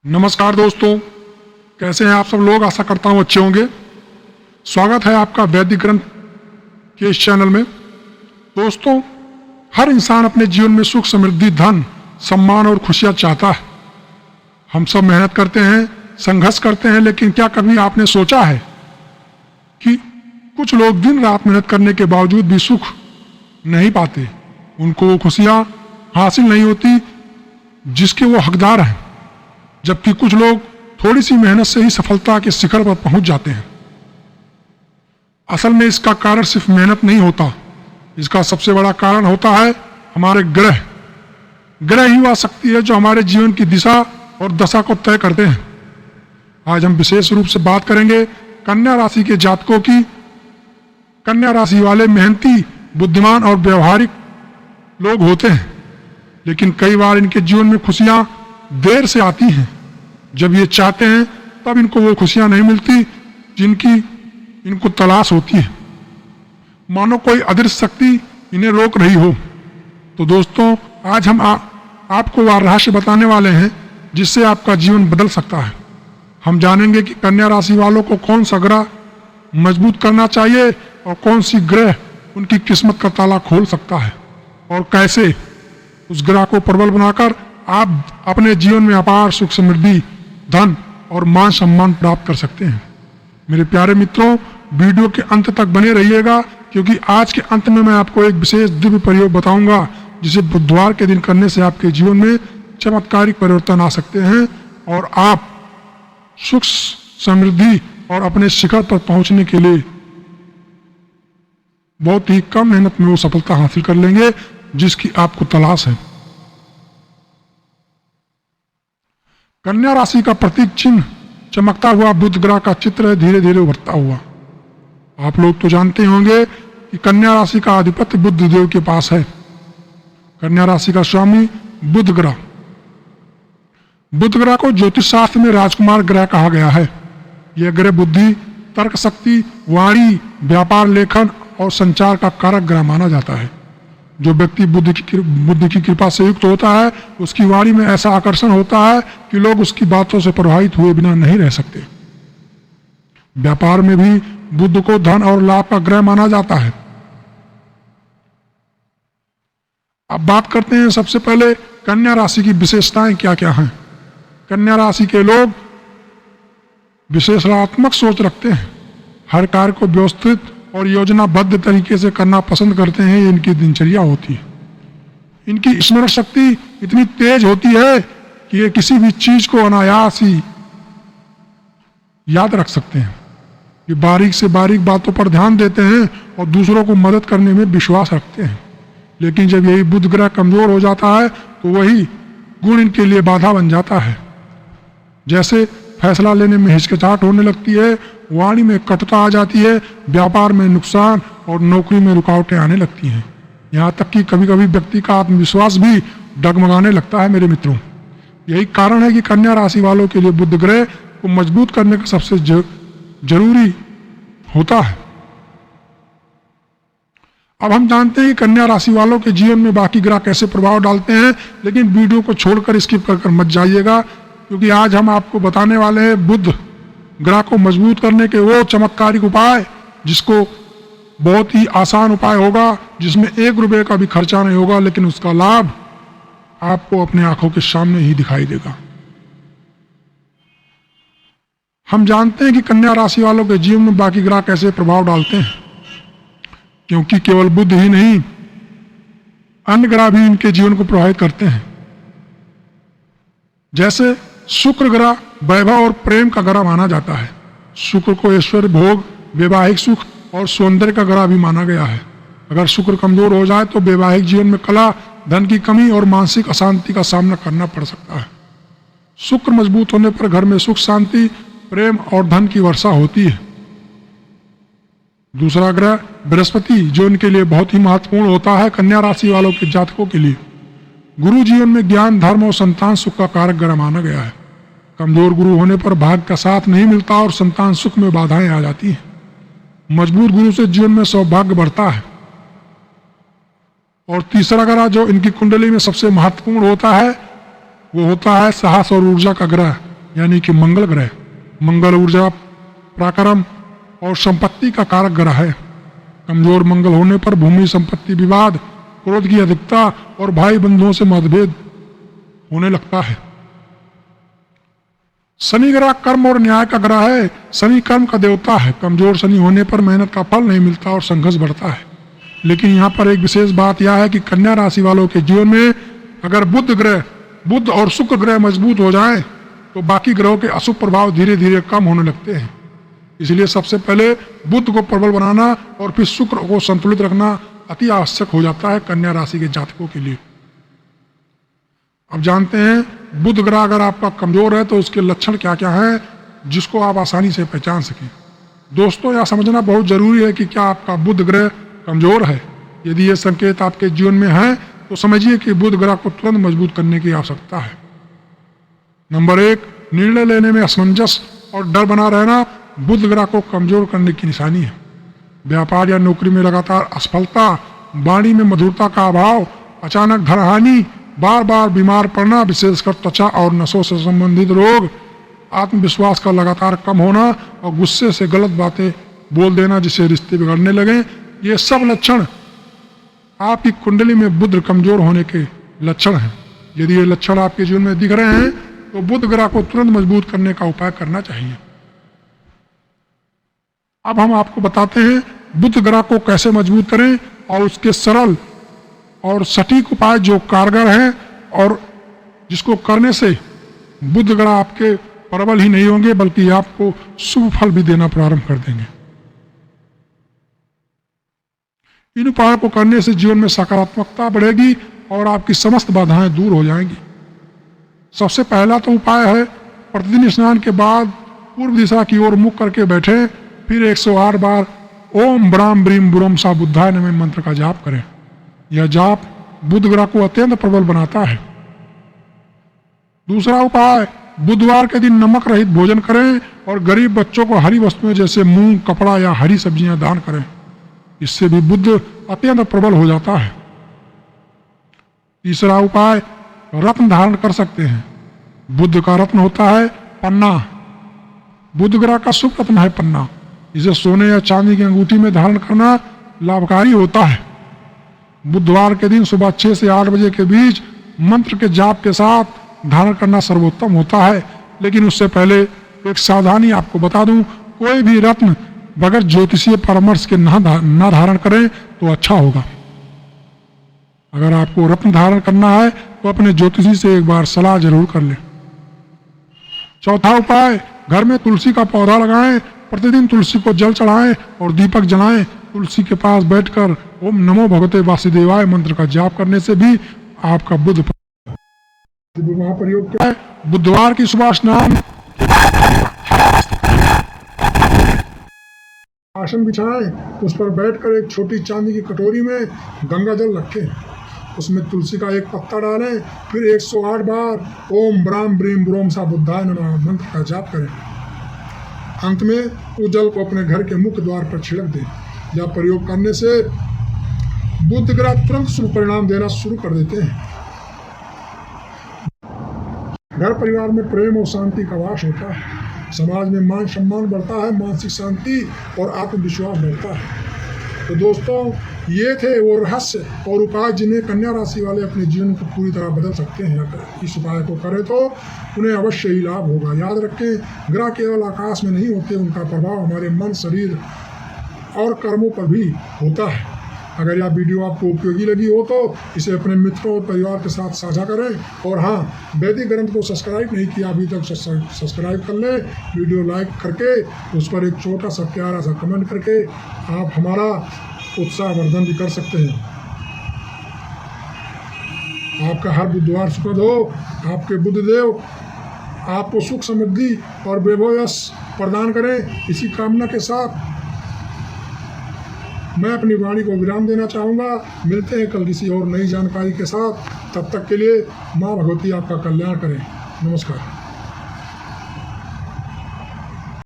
नमस्कार दोस्तों, कैसे हैं आप सब लोग। आशा करता हूँ अच्छे होंगे। स्वागत है आपका वैदिक ग्रंथ के इस चैनल में। दोस्तों, हर इंसान अपने जीवन में सुख, समृद्धि, धन, सम्मान और खुशियाँ चाहता है। हम सब मेहनत करते हैं, संघर्ष करते हैं, लेकिन क्या कभी आपने सोचा है कि कुछ लोग दिन रात मेहनत करने के बावजूद भी सुख नहीं पाते, उनको वो खुशियाँ हासिल नहीं होती जिसके वो हकदार हैं, जबकि कुछ लोग थोड़ी सी मेहनत से ही सफलता के शिखर पर पहुंच जाते हैं। असल में इसका कारण सिर्फ मेहनत नहीं होता, इसका सबसे बड़ा कारण होता है हमारे ग्रह। ग्रह ही वह शक्ति है जो हमारे जीवन की दिशा और दशा को तय करते हैं। आज हम विशेष रूप से बात करेंगे कन्या राशि के जातकों की। कन्या राशि वाले मेहनती, बुद्धिमान और व्यवहारिक लोग होते हैं, लेकिन कई बार इनके जीवन में खुशियां देर से आती हैं। जब ये चाहते हैं तब इनको वो खुशियां नहीं मिलती जिनकी इनको तलाश होती है, मानो कोई अदृश्य शक्ति इन्हें रोक रही हो। तो दोस्तों, आज हम आपको वह रहस्य बताने वाले हैं जिससे आपका जीवन बदल सकता है। हम जानेंगे कि कन्या राशि वालों को कौन सा ग्रह मजबूत करना चाहिए और कौन सी ग्रह उनकी किस्मत का ताला खोल सकता है, और कैसे उस ग्रह को प्रबल बनाकर आप अपने जीवन में अपार सुख, समृद्धि, धन और मान सम्मान प्राप्त कर सकते हैं। मेरे प्यारे मित्रों, वीडियो के अंत तक बने रहिएगा, क्योंकि आज के अंत में मैं आपको एक विशेष दिव्य प्रयोग बताऊंगा जिसे बुधवार के दिन करने से आपके जीवन में चमत्कारिक परिवर्तन आ सकते हैं और आप सुख, समृद्धि और अपने शिखर पर पहुंचने के लिए बहुत ही कम मेहनत में वो सफलता हासिल कर लेंगे जिसकी आपको तलाश है। कन्या राशि का प्रतीक चिन्ह चमकता हुआ बुध ग्रह का चित्र है, धीरे धीरे उभरता हुआ। आप लोग तो जानते होंगे कि कन्या राशि का आधिपत्य बुध देव के पास है। कन्या राशि का स्वामी बुध ग्रह। बुध ग्रह को ज्योतिष शास्त्र में राजकुमार ग्रह कहा गया है। यह ग्रह बुद्धि, तर्क शक्ति, वाणी, व्यापार, लेखन और संचार का कारक ग्रह माना जाता है। जो व्यक्ति बुद्धि की कृपा से युक्त होता है, उसकी वाणी में ऐसा आकर्षण होता है कि लोग उसकी बातों से प्रभावित हुए बिना नहीं रह सकते। व्यापार में भी बुध को धन और लाभ का ग्रह माना जाता है। अब बात करते हैं सबसे पहले कन्या राशि की विशेषताएं क्या क्या हैं। कन्या राशि के लोग विश्लेषणात्मक सोच रखते हैं, हर कार्य को व्यवस्थित और योजनाबद्ध तरीके से करना पसंद करते हैं। ये इनकी दिनचर्या होती है। इनकी स्मरण शक्ति इतनी तेज होती है कि ये किसी भी चीज को अनायास ही याद रख सकते हैं। ये बारीक से बारीक बातों पर ध्यान देते हैं और दूसरों को मदद करने में विश्वास रखते हैं। लेकिन जब यही बुध ग्रह कमजोर हो जाता है तो वही गुण इनके लिए बाधा बन जाता है। जैसे फैसला लेने में हिचकिचाहट होने लगती है, वाणी में कटुता आ जाती है, व्यापार में नुकसान और नौकरी में रुकावटें आने लगती हैं। यहाँ तक कि कभी कभी व्यक्ति का आत्मविश्वास भी डगमगाने लगता है। मेरे मित्रों, यही कारण है कि कन्या राशि वालों के लिए बुध ग्रह को मजबूत करने का सबसे जरूरी होता है। अब हम जानते हैं कि कन्या राशि वालों के जीवन में बाकी ग्रह कैसे प्रभाव डालते हैं, लेकिन वीडियो को छोड़कर स्किप कर मत जाइएगा, क्योंकि आज हम आपको बताने वाले हैं बुध ग्रह को मजबूत करने के वो चमत्कारिक उपाय, जिसको बहुत ही आसान उपाय होगा, जिसमें 1 रुपये का भी खर्चा नहीं होगा, लेकिन उसका लाभ आपको अपने आंखों के सामने ही दिखाई देगा। हम जानते हैं कि कन्या राशि वालों के जीवन में बाकी ग्रह कैसे प्रभाव डालते हैं, क्योंकि केवल बुध ही नहीं, अन्य ग्रह भी इनके जीवन को प्रभावित करते हैं। जैसे शुक्र ग्रह वैभव और प्रेम का ग्रह माना जाता है। शुक्र को ऐश्वर्य, भोग, वैवाहिक सुख और सौंदर्य का ग्रह भी माना गया है। अगर शुक्र कमजोर हो जाए तो वैवाहिक जीवन में कला, धन की कमी और मानसिक अशांति का सामना करना पड़ सकता है। शुक्र मजबूत होने पर घर में सुख, शांति, प्रेम और धन की वर्षा होती है। दूसरा ग्रह बृहस्पति, जो इनके लिए बहुत ही महत्वपूर्ण होता है। कन्या राशि वालों के जातकों के लिए गुरु जीवन में ज्ञान, धर्म और संतान सुख का कारक ग्रह माना गया है। कमजोर गुरु होने पर भाग्य का साथ नहीं मिलता और संतान सुख में बाधाएं आ जाती हैं। मजबूत गुरु से जीवन में सौभाग्य बढ़ता है। और तीसरा ग्रह जो इनकी कुंडली में सबसे महत्वपूर्ण होता है वो होता है साहस और ऊर्जा का ग्रह यानी कि मंगल ग्रह। मंगल ऊर्जा, पराक्रम और संपत्ति का कारक ग्रह है। कमजोर मंगल होने पर भूमि संपत्ति विवाद, क्रोध की अधिकता और भाई बंधुओं से मतभेद होने लगता है। शनि ग्रह कर्म और न्याय का ग्रह है। शनि कर्म का देवता है। कमजोर शनि होने पर मेहनत का फल नहीं मिलता और संघर्ष बढ़ता है। लेकिन यहाँ पर एक विशेष बात यह है कि कन्या राशि वालों के जीवन में अगर बुध और शुक्र ग्रह मजबूत हो जाएं तो बाकी ग्रहों के अशुभ प्रभाव धीरे धीरे कम होने लगते हैं। इसलिए सबसे पहले बुध को प्रबल बनाना और फिर शुक्र को संतुलित रखना अति आवश्यक हो जाता है कन्या राशि के जातकों के लिए। अब जानते हैं बुध ग्रह अगर आपका कमजोर है तो उसके लक्षण क्या क्या हैं जिसको आप आसानी से पहचान सकें। दोस्तों, यह समझना बहुत जरूरी है कि क्या आपका बुध ग्रह कमजोर है। यदि ये संकेत आपके जीवन में है तो समझिए कि बुध ग्रह को तुरंत मजबूत करने की आवश्यकता है। नंबर 1, निर्णय लेने में असमंजस और डर बना रहना बुध ग्रह को कमजोर करने की निशानी है। व्यापार या नौकरी में लगातार असफलता, वाणी में मधुरता का अभाव, अचानक धनहानि, बार बार बीमार पड़ना, विशेषकर त्वचा और नसों से संबंधित रोग, आत्मविश्वास का लगातार कम होना और गुस्से से गलत बातें बोल देना जिससे रिश्ते बिगड़ने लगे, ये सब लक्षण आपकी कुंडली में बुध कमजोर होने के लक्षण हैं। यदि ये लक्षण आपके जीवन में दिख रहे हैं तो बुध ग्रह को तुरंत मजबूत करने का उपाय करना चाहिए। अब हम आपको बताते हैं बुध ग्रह को कैसे मजबूत करें और उसके सरल और सटीक उपाय जो कारगर हैं और जिसको करने से बुध ग्रह आपके प्रबल ही नहीं होंगे बल्कि आपको शुभ फल भी देना प्रारंभ कर देंगे। इन उपायों को करने से जीवन में सकारात्मकता बढ़ेगी और आपकी समस्त बाधाएं दूर हो जाएंगी। सबसे पहला तो उपाय है प्रतिदिन स्नान के बाद पूर्व दिशा की ओर मुख करके बैठे, फिर 108 बार ओम ब्राम ब्रीम बुरम सा बुद्धाय नमः मंत्र का जाप करें। यह जाप बुध ग्रह को अत्यंत प्रबल बनाता है। दूसरा उपाय, बुधवार के दिन नमक रहित भोजन करें और गरीब बच्चों को हरी वस्तुएं जैसे मूंग, कपड़ा या हरी सब्जियां दान करें। इससे भी बुध अत्यंत प्रबल हो जाता है। तीसरा उपाय, रत्न धारण कर सकते हैं। बुध का रत्न होता है पन्ना। बुध ग्रह का शुभ रत्न है पन्ना। इसे सोने या चांदी की अंगूठी में धारण करना लाभकारी होता है। बुधवार के दिन सुबह 6 से 8 बजे के बीच मंत्र के जाप के साथ धारण करना सर्वोत्तम होता है। लेकिन उससे पहले एक सावधानी आपको बता दूं, कोई भी रत्न बगैर ज्योतिषीय परामर्श के न धारण करें तो अच्छा होगा। अगर आपको रत्न धारण करना है तो अपने ज्योतिषी से एक बार सलाह जरूर कर लें। चौथा उपाय, घर में तुलसी का पौधा लगाएं, प्रतिदिन तुलसी को जल चढ़ाएं और दीपक जलाएं। तुलसी के पास बैठकर ओम नमो भगवते वासुदेवाय मंत्र का जाप करने से भी आपका बुध प्रयोग क्या है। बुधवार की सुबह स्नान आसन बिछाएं, उस पर बैठकर एक छोटी चांदी की कटोरी में गंगा जल रखें, उसमें तुलसी का एक पत्ता डालें, फिर 108 बार ओम ब्राम ब्रीम ब्रोम सा बुद्धाय नमः मंत्र का जाप करें। अंत में उस जल को अपने घर के मुख्य द्वार पर छिड़क दें। यह प्रयोग करने से बुध ग्रह तुरंत शुभ परिणाम देना शुरू कर देते हैं। घर परिवार में प्रेम और शांति का वास होता है। समाज में मान सम्मान बढ़ता है, मानसिक शांति और आत्मविश्वास बढ़ता है। तो दोस्तों, ये थे वो रहस्य और उपाय जिन्हें कन्या राशि वाले अपने जीवन को पूरी तरह बदल सकते हैं। अगर इस उपाय को करें तो उन्हें अवश्य ही लाभ होगा। याद रखें, ग्रह केवल आकाश में नहीं होते, उनका प्रभाव हमारे मन, शरीर और कर्मों पर भी होता है। अगर यह वीडियो आपको उपयोगी लगी हो तो इसे अपने मित्रों और परिवार के साथ साझा करें। और हाँ, वैदिक ग्रंथ को सब्सक्राइब नहीं किया अभी तक, सब्सक्राइब कर लें। वीडियो लाइक करके उस पर एक छोटा सा प्यारा सा कमेंट करके आप हमारा उत्साहवर्धन भी कर सकते हैं। आपका हर बुधवार सुखद हो। आपके बुधदेव आपको सुख, समृद्धि और वैभव यश प्रदान करें। इसी कामना के साथ मैं अपनी वाणी को विराम देना चाहूँगा। मिलते हैं कल किसी और नई जानकारी के साथ। तब तक के लिए माँ भगवती आपका कल्याण करें। नमस्कार।